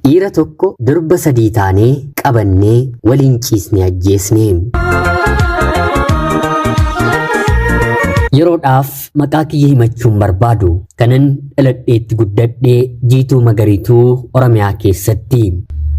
Dhiira tokko durba sadii taanee qabannee waliin ciisnee ajjeesnee. Yeroodhaaf maqaa kiyya himachuun barbaadu kanan dhaladheetti guddadhee Jiituu Magariituu Oromiyaa keessatti.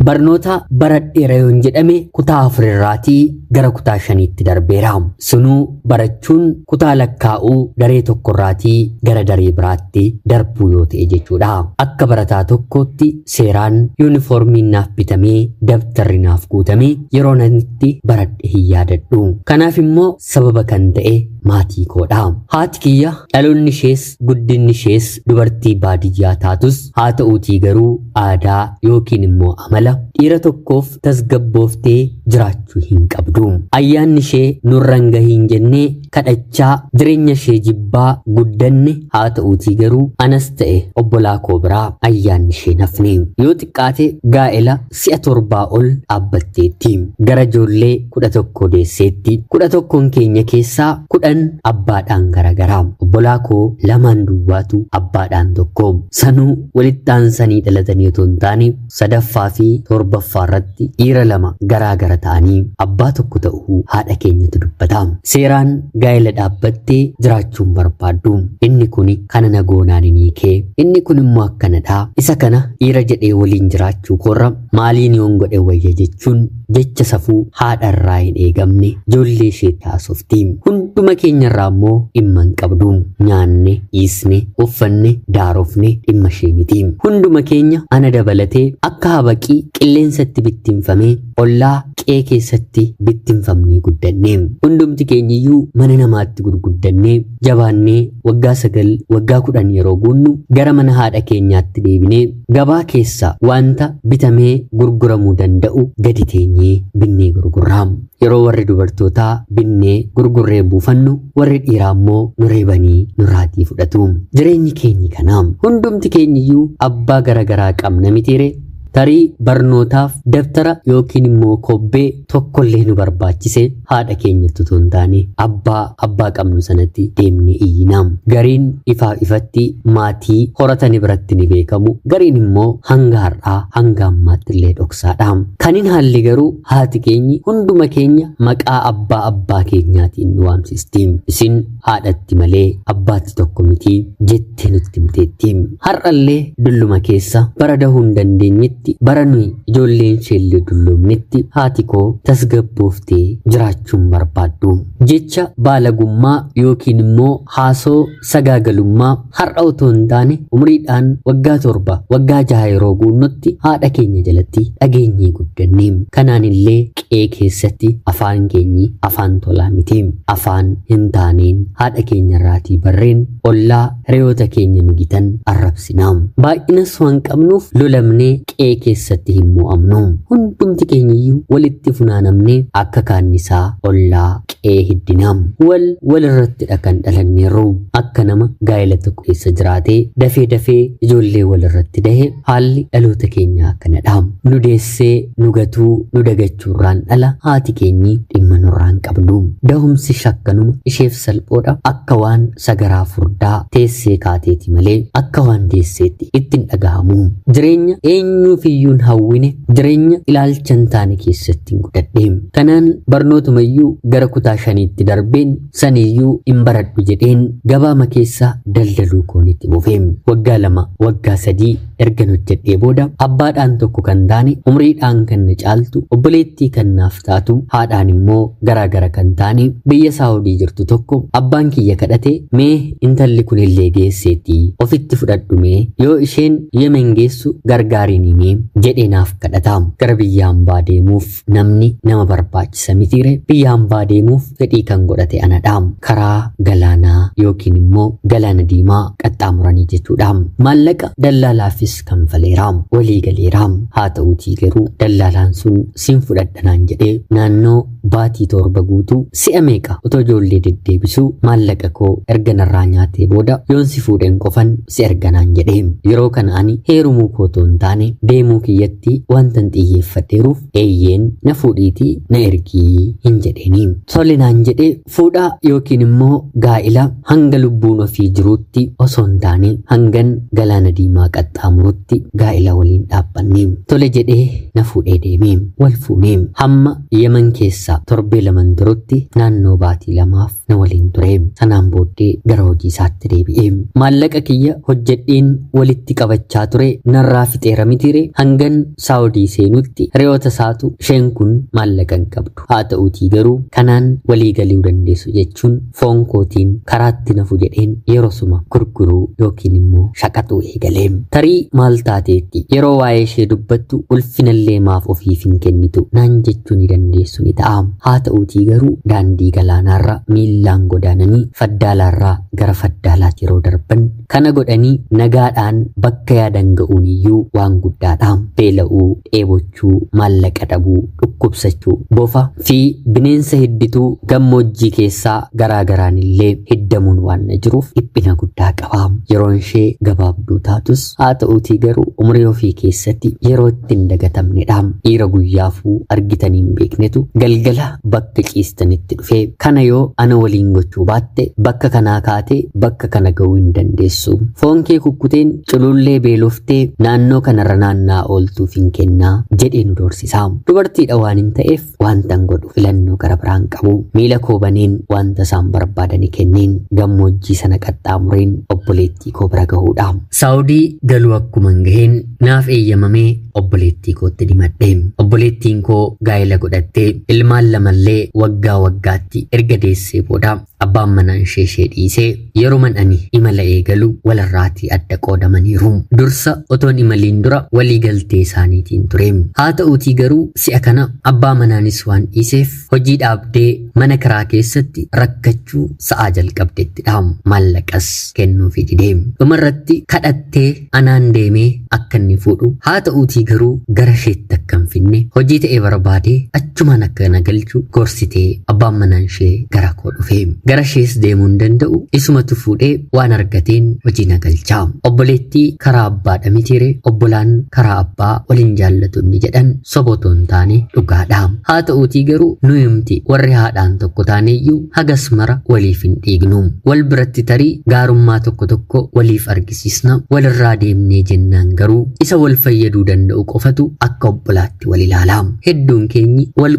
Barnoota baradheera yoon jedhame kutaa 4 irraatii gara kutaa 5tti darbeera. Sunuu barachuun kutaa lakkaa'uu daree tokko irraatii gara daree biraatti darbuu yoo ta'e jechuudha. Akka barataa tokkootti seeraan yuunifoormiin naaf bitamee dabtarri naaf guutamee yeroo nanitti baradhe hin yaadadhu. Kanaaf immoo sababa kan ta'e maatii koodha. Haati kiyya dhaloonni ishees guddinni ishees dubartii baadiyyaa taatus haa ta'uutii garuu aadaa yookiin immoo amala dhiira tokkoof tasgabbooftee jiraachuu hin qabdu. Ayyaanni ishee nurran gahiin jennee kadhachaa jireenya ishee jibbaa guddanne haa ta'uutii garuu anas ta'e obbolaa koo biraa ayyaanni ishee nafne. Yoo xiqqaate gaa'ela si'a 7 ol dhaabbatteetti. Gara ijoollee 11 deesseetti. 11 keenya keessaa 10 abbaadhaan garagaraa. Obbolaa koo 2 duwwaatu abbaadhaan tokko. Sanuu walitti aansanii dhalatanii otoo hin taane sadaffaa fi torbaffaa irratti dhiira 2 garaa ta'anii abbaa tokko ta'uu haadha keenyatu dubbata. Seeraan gaa'ela dhaabbattee jiraachuun barbaaddu. Inni kun kana nagoonaan ni kee. Inni kun immoo akkanadha. Isa kana dhiira jedhee waliin jiraachuu korra maaliin yoon godhe wayya jechuun jecha safuu haadha irraa hin eegamne ijoollee ishee taasofti. Hunduma keenya irraa immoo dhimma hin qabdu. Nyaanne, dhiisne, uffanne, daarofne dhimma ishee miti. Hunduma keenya ana dabalatee akka habaqii qilleensatti bittinfamee ollaa qe'ee keessatti bittinfamnee guddanne. Hundumti keenyiyyuu mana namaatti gurguddannee jabaannee waggaa 9 waggaa 10 yeroo guunnu gara mana haadha keenyaatti deebinee gabaa keessa wanta bitamee gurguramuu danda'u gadi teenyee binnee gurgurraa. Yeroo warri dubartootaa binnee gurgurree buufannu warri dhiiraa immoo nu reebanii nurraatii fudhatu. Jireenyi keenyi kanaa hundumti keenyiyyuu abbaa garagaraa qabna mitiire. Tarii barnootaaf dabtara yookiin immoo kobbee tokkollee nu barbaachise haadha keenyatti otoo hin taane abbaa qabnu sanatti deemnee iyyina. Gariin ifatti maatii horatanii biratti ni beekamu. Gariin immoo hanga har'aa hanga ammaatti illee dhoksaadha. Kaniin haalli garuu haati keenyi hunduma keenya maqaa abbaa keenyaatiin nu waamsisti. Isin haadhatti malee abbaatti tokko miti jettee nutti himteetti. Har'allee dulluma keessa bara dahuu hin dandeenyetti bara nuyi ijoolleen sheellee dulloomnetti haati koo tasgabbooftee jiraachuun barbaaddu. Jecha baalagummaa yookiin immoo haasoo sagaagalummaa har'a otoo hin taane umriidhaan waggaa 7 waggaa 6 yeroo guunnutti haadha keenya jalatti dhageenyee guddanne. Kanaan illee qe'ee keessatti afaan keenyi afaan tolaa miti. Afaan hin taaneen haadha keenya irraatii barreen ollaa hiriyoota keenya nu gitan arrabsinaa. Baay'inas waan qabnuuf lolamnee qe'ee keessatti hin mo'amnu. Hundumti keenyiyyuu walitti funaanamnee akka kaannisaa ollaa qe'ee hiddinaa. Wal irrattidha kan dhalanneerru. Akka nama gaa'ela tokko keessa jiraatee dafee ijoollee wal irratti dahe haalli dhaloota keenyaa akkanadha. Nu deessee nu gatuu nu dagachuurraan dhala haati keenyi dhimma nurraan qabdu. Dahumsi shakkanuma isheef salphoodha. Akka waan sagaraa furdaa teessee kaateeti malee akka waan deesseetti ittiin dhagahamu. Jireenya eenyuufiyyuun hawwine jireenya ilaalcha hin taane keessatti guddadhe. Kanaan barnootumayyuu gara kutaa 5tti darbeen saniyyuu hin baradhu jedheen gabaama keessa daldaluu koonitti buufee. Waggaa 2 waggaa 3 ergan hojjedhee booda abbaadhaan tokko kan taane umriidhaan kan na caaltu obboleettii kan naaf taatu haadhaan immoo garaa kan taane biyya Saawudii jirtu tokko abbaan kiyya kadhate mee intalli kunillee geesseetti ofitti fudhadhu mee yoo isheen Yemen geessu gargaariin himee jedhee naaf kadhata. Gara biyya hambaa deemuuf namni nama barbaachisa mitiire. Biyya hambaa deemuuf fedhii kan godhate anadha. Karaa galaanaa yookiin immoo galaana diimaa qaxxaamuranii jechuudha. Maallaqa dallaalaafis kan faleera walii galeera. Haa ta'uutii garuu dallaalaan sun siin fudhadhanaan jedhee naannoo baatii torba guutuu si'a meeqa otoo ijoollee deddeebisuu maallaqa koo erga narraa nyaatee booda yoon si fuudheen qofan si erganaan jedhee yeroo kana ani heerumuu koo otoo hin taane deemuu kiyyatti wantan xiyyeeffadheeruuf eeyyeen na fuudhiitii na ergii hin jedheeni. Tolinaan jedhee fuudhaa yookiin immoo gaa'ila hanga lubbuun ofii jiruutti osoo hin taane hangan galaana diimaa qaxxaamurutti gaa'ila waliin dhaabbanne. Tole jedhee na fuudhee deemee wal fuunee hamma Yemen keessaa torbee laman turutti naannoo baatii lamaaf na waliin ture. Sanaan booddee gara hojii isaatti deebi'ee maallaqa kiyya hojjedheen walitti qabachaa ture narraa fixeera mitiire hangan Saawudii seenutti hiriyoota isaatu isheen kun maallaqa hin qabdu haa ta'uutii garuu kanaan walii galuu dandeessu jechuun foon kootiin karaatti nafu jedheen yerosuma gurguruu yookiin immoo shaqaxuu eegalee. Tarii maal taateetti yeroo waa'ee ishee dubbattu ulfinallee maaf ofiif hin kennitu naan jechuu ni dandeessu ni ta'a. Haa ta'uutii garuu daandii galaanaarra miillaan godaananii faddaalaarraa gara faddaalaatti yeroo darban kana godhanii nagaadhaan bakka yaadan ga'uun iyyuu waan guddaadha. Beela'uu, dheebochuu, maallaqa dhabuu, dhukkubsachuu, bofa fi bineensa heddituu gammoojjii keessaa garaagaraan illee hiddamuun waan jiruuf dhiphina guddaa qaba. Yeroon ishee gabaabduu taatus haa ta'uutii garuu umrii ofii keessatti yeroo ittiin dagatamnedha. Dhiira guyyaafuu argitanii hin beeknetu galgala bakka ciistanitti dhufee kana yoo ana waliin gochuu baatte bakka kanaa kaatee bakka kana ga'uu hin dandeessu. Foon kee kukkuteen culullee beeloftee naannoo kanarra naannaa ooltuuf hin kennaa jedhee nu doorsisa. Dubartiidha waan hin ta'eef wantan godhu filannoo gara biraan qabu. Miila koo baneen wanta isaan barbaadani kenneen gammoojjii sana qaxxaamureen obboleettii koo bira gahuudha. Saawudii galuu akkuma gaheen naaf eeyyamamee obboleettii kootti dhimadhe. Obboleettiin koo gaa'ela godhattee ilmaan lamallee waggaa waggaatti erga deessee booda abbaan manaa ishee dhiisee yeroo ani imala eegalu walirraatii adda qoodamaniiru. Dursa otoon imaliin dura walii galtee isaaniitiin ture. Haa ta'uutii garuu si'a kana abbaa manaanis waan dhiiseef hojii dhaabdee mana kiraa keessatti rakkachuu sa'aa jalqabdeettidha. Maallaqas kennuufi didee dhumarratti kadhattee anaan deemee akka inni fuudhu haa ta'uutii garuu gara isheetti akka hin finne hojii ta'ee barbaadee achumaan akka na galchu gorsitee abbaan manaan ishee gara koo dhufe. Gara ishees deemuu hin danda'u isumatu fuudhee waan argateen hojii na galcha. Obboleettii karaa abbaadha mitiire obbolaan karaa abbaa waliin jaallatu inni jedhan soba otoo hin taane dhugaadha. Haa ta'uutii garuu nu himti warri haadhaan tokko taaneeyyuu hagas mara waliif hin dhiignu. Wal biratti tarii gaarummaa tokko tokko waliif argisiisna walirraa deemnee jennaan garuu isa wal fayyaduu danda'u qofatu akka obbolaatti wal ilaala. Hedduun keenyi wal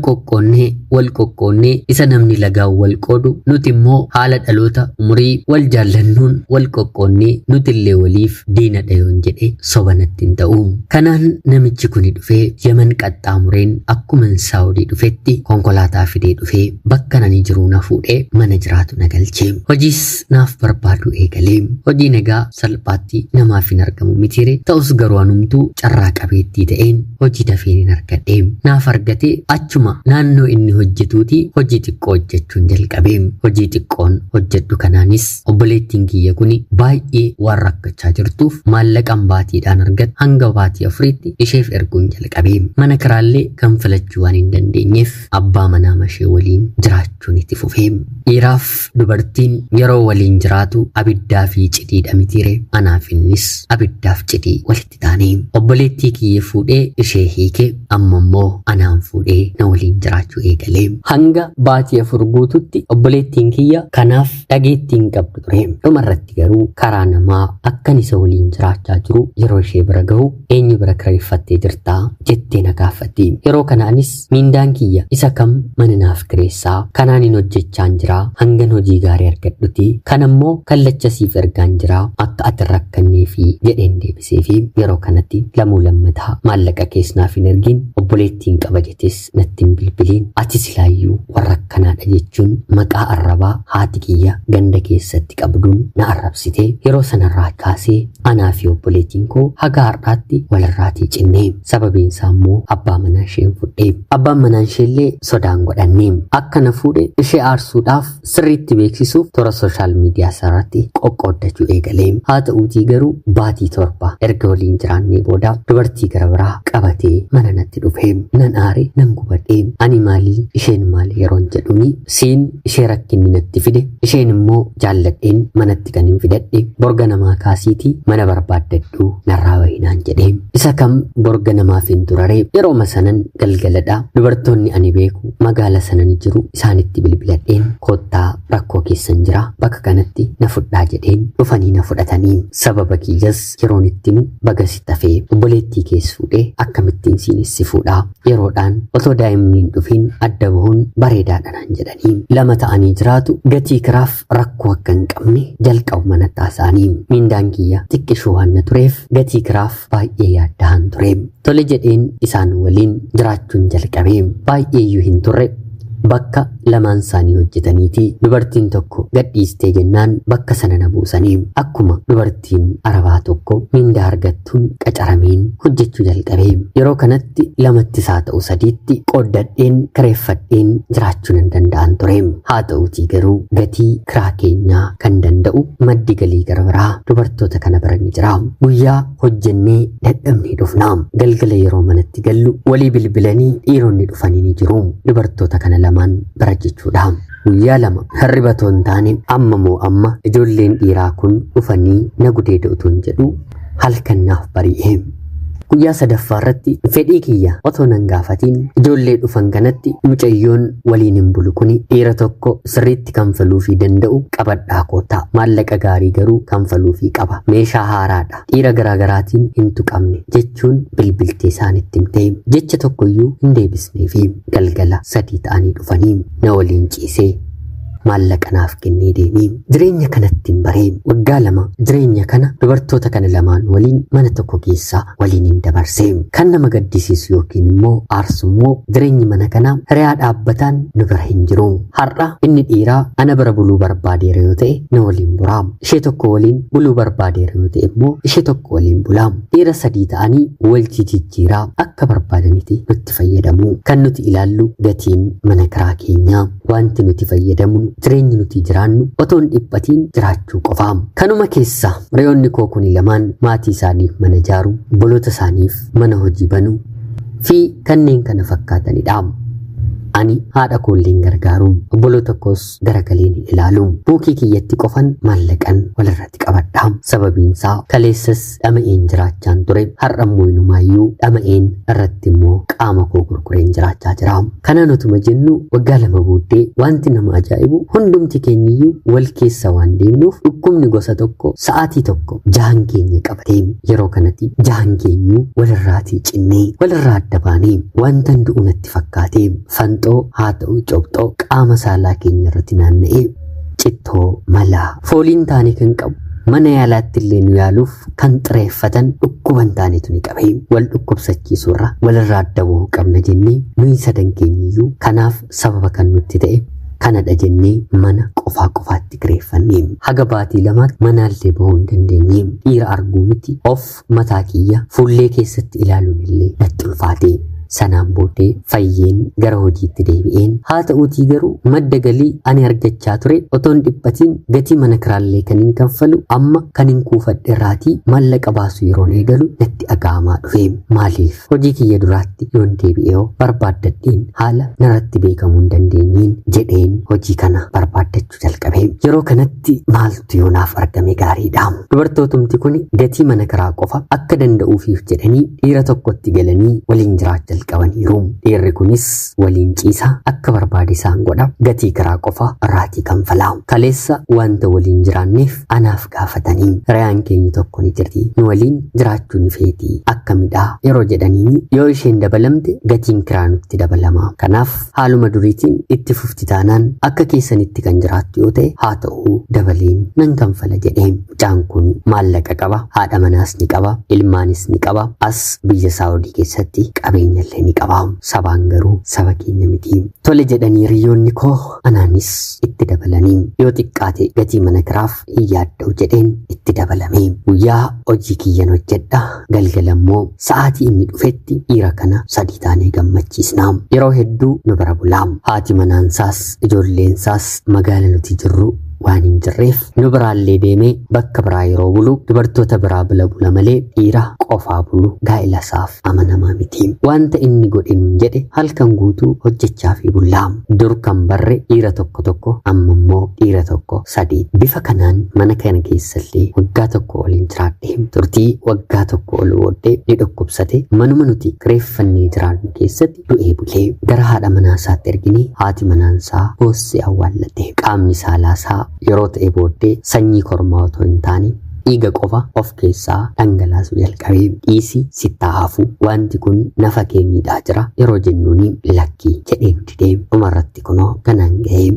qoqqoonnee isa namni lagaan wal qoodu nuti immoo haala dhaloota umurii wal jaallannuun wal qoqqoonnee nutillee waliif diina dhayoon jedhe soba natti hin ta'u. Kanaan namichi kuni dhufee Yemen qaxxaamureen akkuma Saawudii dhufetti konkolaataa fidee dhufee bakka nani jiru na fuudhee mana jiraatu na galchee. Hojiis naaf barbaadu eegalee. Hojii nagaa salphaatti namaaf hin argamu mitiire ta'us garuu anumtuu carraa qabeettii ta'een hojii dafeen hin argadhee. Naaf argatee achuma naannoo inni hojjetuuti hojii xiqqoo hojjechuun jalqabee. Hojii xiqqoon hojjedhu kanaanis obboleettiin kiyya kuni baay'ee waan rakkachaa jirtuuf maallaqaan baatiidhaan argatu hanga baatii afuriitti isheef erguun jalqabee. Mana kiraallee kan filachuu waan hin dandeenyeef abbaa manaa mashee waliin jiraachuun itti fufee. Dhiiraaf dubartiin yeroo waliin jiraatu abiddaa fi cidhiidha mitiire anaaf innis abiddaaf cidhii walitti taane. Obboleettii kiyya fuudhee ishee hiike amma immoo anaan fuudhee na waliin jiraachuu eegalee. Hanga baatii afur guututti obboleettiin kiyya kanaaf dhageettiin qabdu ture. Dhumarratti garuu karaa namaa akkan isa waliin jiraachaa jiru yeroo ishee bira gahu eenyu bira kireeffattee jirtaa jettee na gaafatti. Yeroo kanaanis miindaan kiyya isa kam mana naaf kireessaa kanaan hin hojjechaan jiraa hangan hojii gaarii argadhuti kanammoo kallacha siif ergaan jiraa akka ati rakkannee fi jedheen deebisee fi yeroo kanatti lamuu lammataa maallaqa keessanaaf hin ergin obboleettiin qaba jettes natti hin bilbiliin ati silaayyuu warra akkanaadha jechuun maqaa arrabaa haati kiyya ganda keessatti qabduun na arrabsite. Yeroo sanarraa kaasee anaa fi obboleettiin koo haga har'aatti walirraatii cinnee sababiin isaa immoo abbaa manaa isheen fudhee. Abbaan manaa isheellee sodaan godhannee akka na fuudhe ishee aarsuudhaaf sirriitti beeksisuuf toora sooshaal miidiyaa irratti qoqqooddachuu eegalee. Haa ta'uutii garuu baatii torba erga waliin jiraannee booda dubartii gara biraa qabatee mana natti dhufee nan aare nan gubadhee ani maalii isheen maali yeroon jedhuni siin ishee rakkinni natti fide isheen immoo jaalladheen manatti kan hin fidadhe borga namaa kaasiitii mana barbaaddadhu narraa wayinaan jedhee isa kam borga namaaf hin turaree yeroo masanan galgaladha dubartoonni ani beeku magaala sanan jiru isaanitti bilbiladheen koottaa rakkoo keessan jira bakka kanatti na fudhaa jedheen dhufanii na fudhatanii sababa kiyyas yeroon ittinu bagasi tafee obboleettii keessa fuudhee akkamittiin siinis si fuudhaa yeroodhaan otoo daa'imni hin dhufiin adda bahuun bareedaadhaan jedhanii lama ta'anii jiraatu gatii kiraaf rakkoo akka hin qabne jalqabu mana taasaanii mindaan kiyya xiqqishuu waan na tureef gatii kiraaf baay'ee yaaddaan ture tole jedheen isaan waliin jiraachuun jalqabee baay'eeyyuu hin turre bakka lamaan isaanii hojjetaniiti dubartiin tokko gadhiistee jennaan bakka sana na buusanii akkuma dubartiin arabaa tokko mindaa argattuun qacarameen hojjechuu jalqabee yeroo kanatti lamatti isaa ta'u sadiitti qooddadheen kireeffadheen jiraachuu nan danda'an ture haa ta'uutii garuu gatii kiraa keenyaa kan danda'u maddi galii gara biraa dubartoota kana bira ni jira guyyaa hojjennee dadhabnee dhufnaa galgala yeroo manatti gallu walii bilbilanii dhiironni dhufanii ni jiru dubartoota kana lamaan bira jechuudha guyyaa lama hirribatoo hin taane amma moo amma ijoolleen dhiiraa kun dhufanii na gudeeda utuu hin jedhu halkan naaf bari'ee guyyaa sadaffaa irratti fedhii kiyya otoo nan gaafatiin ijoollee dhufan kanatti mucayyoon waliin hin bulu kuni dhiira tokko sirriitti kanfaluufii danda'u qabadhaa kootaa maallaqa gaarii garuu kanfaluufii qaba meeshaa haaraadha dhiira garaagaraatiin hin tuqamne jechuun bilbiltee isaanitti himtee jecha tokkoyyuu hin deebisneefi galgala 3 ta'anii dhufanii na waliin ciisee maallaqa naaf kennee deemee jireenya kanatti hin baree waggaa 2 jireenya kana dubartoota kana lamaan waliin mana tokko keessaa waliin hin dabarsee kan nama gaddisiisu yookiin immoo aarsummoo jireenyi mana kanaa hiriyaa dhaabbataan nu bira hin jiru har'a inni dhiiraa ana bira buluu barbaadeera yoo ta'e na waliin buraa ishee tokko waliin buluu barbaadeera yoo ta'e immoo ishee tokko waliin bulaa dhiira 3 ta'anii wal jijjiiraa akka barbaadanitti nutti fayyadamu kan nuti ilaallu gatiin mana kiraa keenyaa wanti nuti fayyadamu jireenyi nuti jiraannu otoon dhiphatiin jiraachuu qofaa kanuma keessa reyoonni koo kun lamaan maatii isaaniif mana ijaaru obboloota isaaniif mana hojii banuu fi kanneen kana fakkaatanidha ani haadha koolleen gargaaru obboloota koos garagaleen ilaalu buukii kiyyatti qofan maallaqan walirratti qabadha sababiinsaa kaleessas dhama'een jiraachaan ture har'ammoo inumaayyuu dhama'een irratti immoo qaama koo gurgureen jiraachaa jira kanaan utuma jennu waggaa 2 booddee wanti nama ajaa'ibu hundumti keenyiyyuu wal keessa waan deemnuuf dhukkubni gosa tokko sa'aatii tokko jahan keenya qabatee yeroo kanatti jahan keenyu walirraatii cinnee walirraa adda baanee wanta du'u natti fakkaatee fanxoo haa ta'u cobxoo qaama saalaa keenya irratti naanna'ee cittoo malaa fooliin taane kan qabu mana yaalaatti illee nu yaaluuf kan xireeffatan dhukkuban taanetu ni qabee wal dhukkubsachiisurra walirraa adda bahuu qabna jennee nuyi sadan keenyiyyuu kanaaf sababa kan nutti ta'e kanadha jennee mana qofaatti kireeffannee haga baatii 2 manaallee bahuu hin dandeenye dhiira arguu miti of mataa kiyya fuullee keessatti ilaaluun illee natti ulfaate sanaan booddee fayyeen gara hojiitti deebi'een haa ta'uutii garuu madda galii ani argachaa ture otoon dhiphatiin gatii mana kiraallee kan hin kanfalu amma kan hin kuufadhe irraatii maallaqa baasu yeroon eegalu natti dhaga'amaa dhufe maaliif hojii kiyya duraatti yoon deebi'ee barbaaddadheen haala narratti beekamuu hin dandeenyeen jedheen hojii kana barbaaddachuu jalqabe yeroo kanatti maaltu yoonaaf argame gaariidha dubartootumti kun gatii mana kiraa qofa akka danda'uufiif jedhanii dhiira tokkotti galanii waliin jiraachaa jalqabaniiru dhiirri kunis waliin ciisa akka barbaade isaan godha gatii kiraa qofa irraatii kanfalaa kaleessa wanta waliin jiraanneef anaaf gaafatanii rayaan keenya tokko ni jirti nu waliin jiraachuu ni feeti akka midhaa yeroo jedhanii yoo isheen dabalamte gatiin kiraa nutti dabalama kanaaf haaluma duriitiin itti fufti taanaan akka keessanitti kan jiraattu yoo ta'e haa ta'u dabaleen nan kanfala jedhee mucaan kun maallaqa qaba haadha manaas ni qaba ilmaanis ni qaba as biyya saawudii keessatti qabeenya ni qaba sabaan garuu saba keenya miti tole jedhanii hiriyoonni koo anaanis itti dabalanii yoo xiqqaate gatii mana kiraaf hin yaadda'u jedheen itti dabalamee guyyaa hojii kiyyan hojjedha galgalammoo sa'aatii inni dhufetti dhiira kana 3 taanee gammachiisnaa yeroo hedduu nu bira bulaa haati manaansaas ijoolleensaas magaala nuti jirru waan hin jirreef nu biraallee deemee bakka biraa yeroo bulu dubartoota biraa bila bula malee dhiira qofaa bulu gaa'ela isaaf amanamaa miti. Wanta inni godhe nuun jedhe halkan guutuu hojjechaa fi bullaamu. Dur kan barre dhiira tokko amma immoo dhiira tokko sadii. Bifa kanaan mana kana keessallee waggaa tokko waliin jiraadhe. Turtii waggaa tokko ol booddee ni dhukkubsate. Manuma nuti kireeffannee jiraannu keessatti du'ee bulee gara haadha manaa isaatti erginee haati manaa boossee awwaallate. Qaamni saalaasaa yeroo ta'e booddee sanyii kormaa otoo hin taane dhiiga qofa of keessaa dhangalaasuu jalqabee. Dhiisii sittaa hafu wanti kun nafa kee miidhaa jira yeroo jennuuni lakkii jedhee nuti deemu. Dhumarratti kunoo kanaan ga'ee.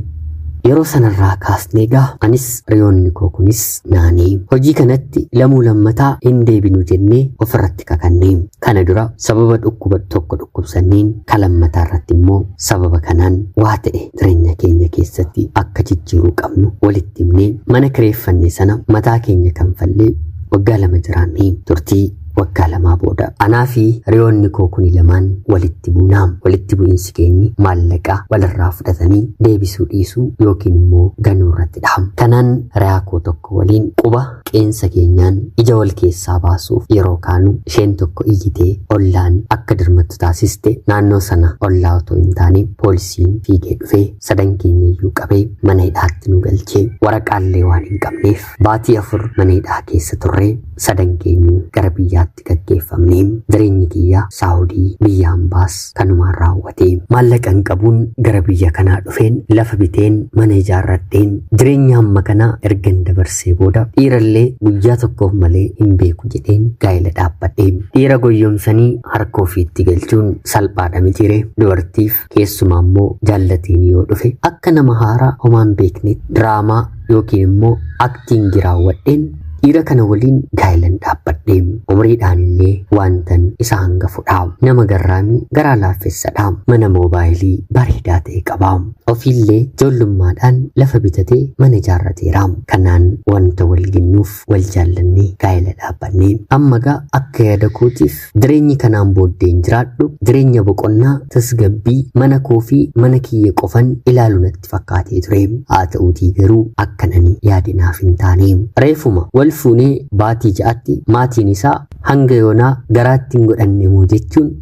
Yeroo sanarraa kaasnee anis riyoonni koo kunis naanee hojii kanatti lamuu lammataa hin deebinu jennee ofirratti kakannee. Kana dura sababa dhukkuba tokko dhukkubsanneen kalammataa irratti immoo sababa kanaan waa ta'e jireenya keenya keessatti akka jijjiiruu qabnu walitti himnee mana kireeffanne sana mataa keenya kanfallee waggaa 2 jiraannee. Turtii waggaa 2 booda anaa fi riyoonni koo kuni lamaan walitti buunaa. Walitti bu'iinsi keenyi maallaqa walirraa fudhatanii deebisuu dhiisuu yookiin immoo ganuu irratti dhahamu. Kanaan riyaa koo tokko waliin quba qeensa keenyaan ija wal keessaa baasuuf yeroo kaanu isheen tokko iyyitee ollaan akka dirmattu taasiste. Naannoo sana ollaa otoo hin taane poolisiin fiigee dhufee 3 keenya iyyuu qabee mana hidhaatti nu galchee. Waraqaallee waan hin qabneef baatii 4 mana hidhaa keessa turree 3 keenyu gara biyyaatti gaggeeffamnee. Jireenyi kiyya Saawudii biyya hambaas kanumaan raawwatee maallaqan qabuun gara biyya kanaa dhufeen lafa biteen mana ijaarradheen jireenya amma kanaa ergan dabarsee booda dhiirallee guyyaa tokkoof malee hin beeku jedheen gaa'ela dhaabbadhee. Dhiira goyyomsanii harka ofiitti galchuun salphaadha mitiire. Dubartiif keessumaa immoo jaallateen yoo dhufe akka nama haaraa homaan beekne diraamaa yookiin immoo aktiingii raawwadheen dhiira kana waliin gaa'elan dhaabbadhee. Umriidhaan illee wantan isa hangafudha. Nama garraamii garaa laaffessadha. Mana moobaayilii bareedaa ta'e qaba. Ofiillee ijoollummaadhaan lafa bitatee mana ijaarrateera. Kanaan wanta wal ginnuuf wal jaallannee gaa'ela dhaabbannee. Amma akka yaada kootiif jireenyi kanaan booddeen jiraadhu jireenya boqonnaa tasgabbii mana koo fi mana kiyya qofan ilaalu natti fakkaatee ture. Haa ta'uutii garuu akkanani yaadinaaf hin taane. Reefuma wal fuunee baatii 6tti maatiin isaa hanga yoonaa garaatti hin godhanne moo jechuun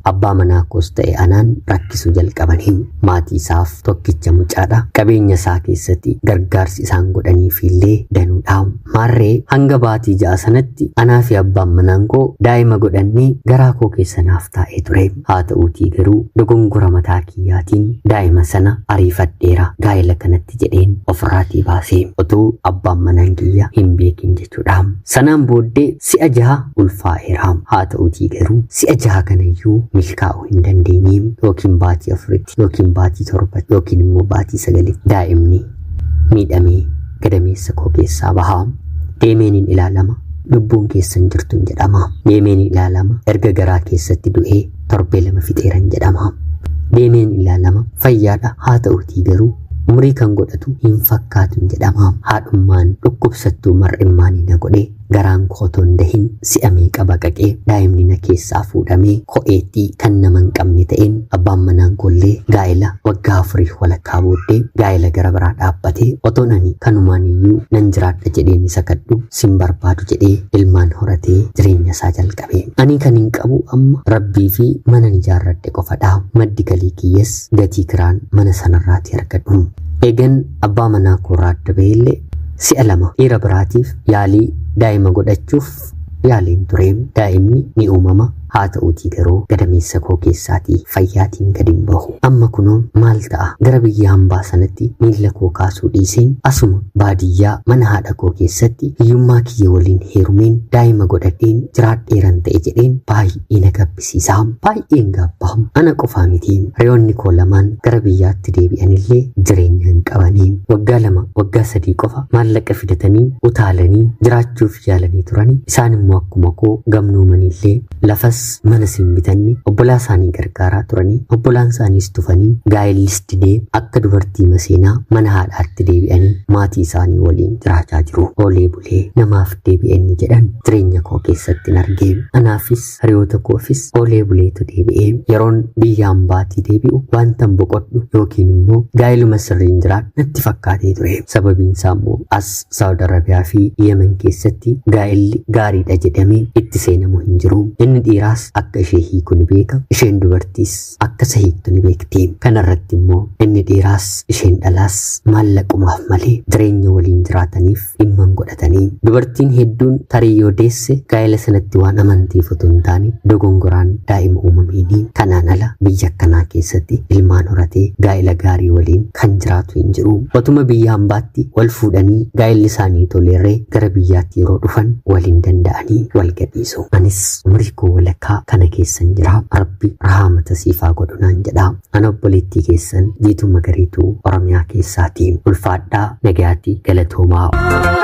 abbaa manaa koos ta'e anaan rakkisuu jalqabanii. Maatii isaaf tokkicha mucaadha. Qabeenya isaa keessatti gargaarsi isaan godhaniifillee danuudha. Maarree hanga baatii 6 sanatti anaa fi abbaan manaan koo daa'ima godhannee garaa koo keessanaaf taa'ee ture. Haa ta'uutii garuu dogongora mataa kiyyaatiin daa'ima sana ariifadheera gaa'ela kanatti jedheen ofirraatii baasee utuu abbaan manaan kiyya hin beekin jechuudha. Sanaan booddee si'a 6 ulfaa'eera. Haa ta'uutii garuu si'a 6 kanayyuu milkaa'uu hin dandeenye. Yookiin baatii 4tti yookiin baatii 7tti yookiin immoo baatii 9tti daa'imni miidhamee gadameessa koo keessaa baha. Deemeen hin ilaalama. Lubbuun keessan jirtun jedhama. Deemeen ilaalama. Erga garaa keessatti du'ee torbee 2 fixeeran jedhama. Deemeen ilaalama. Fayyaadha. Haa ta'uutii garuu umurii kan godhatu hin fakkaatu jedhama. Haadhummaan dhukkubsattuu mar'immaanii na godhee garaan kootoon dahin si'a meeqa baqaqee daa'imni na keessaa fuudhamee ko'eetti kan nama hin qabne ta'een abbaan manaan kollee gaa'ela waggaa 4 walakkaa booddee gaa'ela gara biraa dhaabbatee otoon ani kanumaan iyyuu nan jiraadha jedheen isa kadhu sin barbaadu jedhee ilmaan horatee jireenya isaa jalqabe. Ani kan hin qabu amma rabbii fi mana ijaarradhe qofadha. Maddi galii kiyyas gatii kiraan mana sanarraati argadhu. Eegan abbaa manaa koorraa adda ba'ellee si'a 2 dhiira biraatiif yaalii daa'ima godhachuuf yaaliin ture. Daa'imni ni uumama. Haa ta'uutii garuu gadameessa koo keessaatii fayyaatiin gadi hin bahu. Amma kunoo maal ta'a? Gara biyya hambaa sanatti miilla koo kaasuu dhiiseen asuma baadiyyaa mana haadha koo keessatti hiyyummaa kiyya waliin heerumeen daa'ima godhadheen jiraadheeran ta'e jedheen baay'ee na gabbisiisa. Baay'een gabbaamu. Ana qofaa miti. Riyoonni koo lamaan gara biyyaatti deebi'anillee jireenya hin qabanii. Waggaa 2 waggaa 3 qofa maallaqa fidatanii utaalanii jiraachuuf yaalanii turanii. Isaan immoo akkuma koo gamnoomanillee lafas ammas mana sin bitanni obbolaa isaanii gargaaraa turanii obbolaan isaaniis tufanii gaa'ellis didee akka dubartii maseenaa mana haadhaatti deebi'anii maatii isaanii waliin jiraachaa jiru. Oolee bulee namaaf deebi'enni jedhan jireenya koo keessatti argee anaafis hiriyoota koofis oolee buleetu deebi'ee yeroon biyya hambaatii deebi'u wantan boqodhu yookiin immoo gaa'eluma sirriin jiraadhu natti fakkaatee ture. Sababiin isaa immoo as Saawud Arabiyaa fi Yemen keessatti gaa'elli gaariidha jedhamee itti seenamu hin jiru. Inni dhiiraas akka ishee hiiku ni beeka, isheen dubartiis akka isa hiiktu ni beekti. Kanarratti immoo inni dhiiraas isheen dhalaas maallaqumaaf malee jireenya waliin jiraataniif dhimma godhatanii dubartiin hedduun tarii yoo deesse gaa'ela sanatti waan amantiif otoo hin taane dogongoraan daa'ima uumameenii. Kanaan ala biyya akkanaa keessatti ilmaan horatee gaa'ela gaarii waliin kan jiraatu hin jiru. Otuma biyya hambaatti wal fuudhanii gaa'elli isaanii toleerree gara biyyaatti yeroo dhufan waliin danda'anii wal gadhiisu. Anis umrii koo walakkaa kana keessan jira. Rabbi rahaamata siifaa godhunaan jedha. Ana obboleettii keessan Jiituu Magariituu Oromiyaa keessaatii ulfaadhaa nagayaatii galatoomaa.